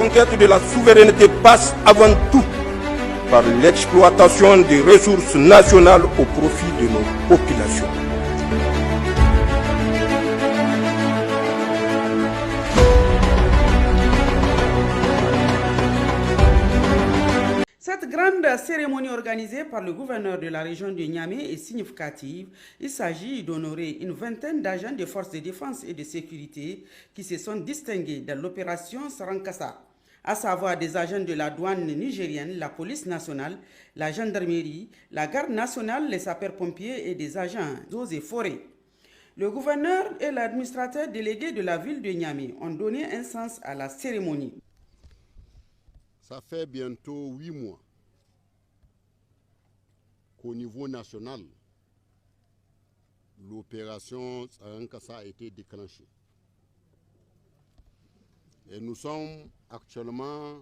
conquête de la souveraineté passe avant tout par l'exploitation des ressources nationales au profit de nos populations. Cette grande cérémonie organisée par le gouverneur de la région de Niamey est significative. Il s'agit d'honorer une vingtaine d'agents des forces de défense et de sécurité qui se sont distingués dans l'opération Sarankassa, à savoir des agents de la douane nigérienne, la police nationale, la gendarmerie, la garde nationale, les sapeurs-pompiers et des agents d'eaux et forêts. Le gouverneur et l'administrateur délégué de la ville de Niamey ont donné un sens à la cérémonie. Ça fait bientôt 8 mois qu'au niveau national, l'opération Sarankassa a été déclenchée. Et nous sommes actuellement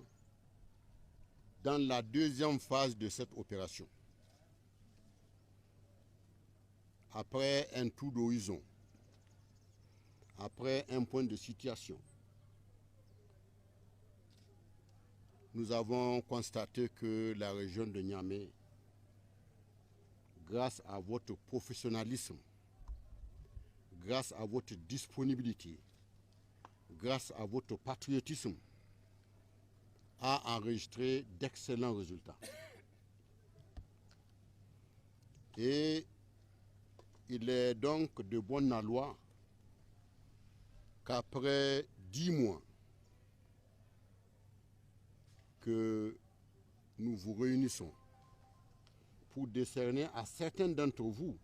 dans la deuxième phase de cette opération. Après un tour d'horizon, après un point de situation, nous avons constaté que la région de Niamey, grâce à votre professionnalisme, grâce à votre disponibilité, grâce à votre patriotisme, a enregistré d'excellents résultats. Et il est donc de bonne loi qu'après 10 mois que nous vous réunissons pour décerner à certains d'entre vous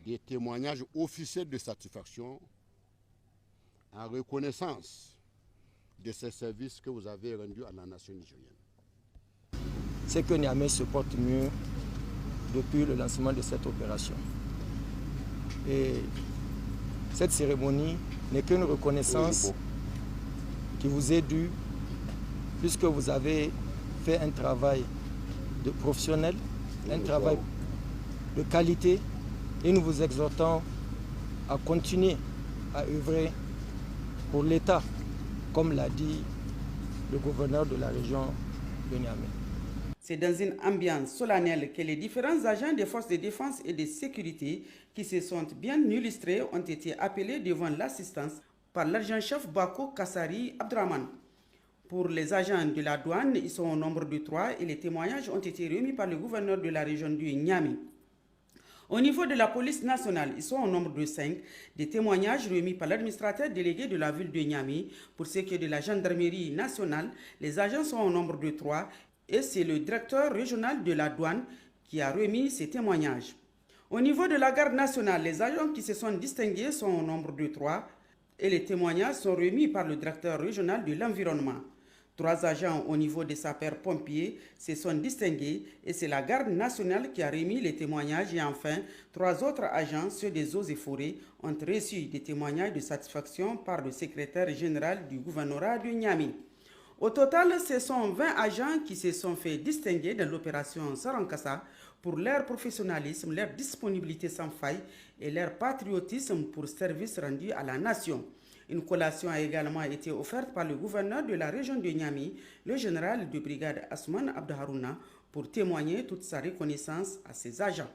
des témoignages officiels de satisfaction en reconnaissance de ces services que vous avez rendus à la nation nigérienne. C'est que Niamey se porte mieux depuis le lancement de cette opération. Et cette cérémonie n'est qu'une reconnaissance qui vous est due puisque vous avez fait un travail de professionnel, un travail de qualité, et nous vous exhortons à continuer à œuvrer pour l'État, comme l'a dit le gouverneur de la région de Niamey. C'est dans une ambiance solennelle que les différents agents des forces de défense et de sécurité qui se sont bien illustrés ont été appelés devant l'assistance par l'adjudant-chef Bako Kassari Abdraman. Pour les agents de la douane, ils sont au nombre de 3 et les témoignages ont été remis par le gouverneur de la région du Niamey. Au niveau de la police nationale, ils sont au nombre de 5. Des témoignages remis par l'administrateur délégué de la ville de Niamey. Pour ce qui est de la gendarmerie nationale, les agents sont au nombre de 3 et c'est le directeur régional de la douane qui a remis ces témoignages. Au niveau de la garde nationale, les agents qui se sont distingués sont au nombre de 3 et les témoignages sont remis par le directeur régional de l'environnement. 3 agents au niveau des sapeurs-pompiers se sont distingués et c'est la garde nationale qui a remis les témoignages. Et enfin, 3 autres agents, ceux des eaux et forêts, ont reçu des témoignages de satisfaction par le secrétaire général du gouvernorat de Niamey. Au total, ce sont 20 agents qui se sont fait distinguer dans l'opération Sarankassa pour leur professionnalisme, leur disponibilité sans faille et leur patriotisme pour service rendu à la nation. Une collation a également été offerte par le gouverneur de la région de Niamey, le général de brigade Asman Abdaharouna, pour témoigner toute sa reconnaissance à ses agents.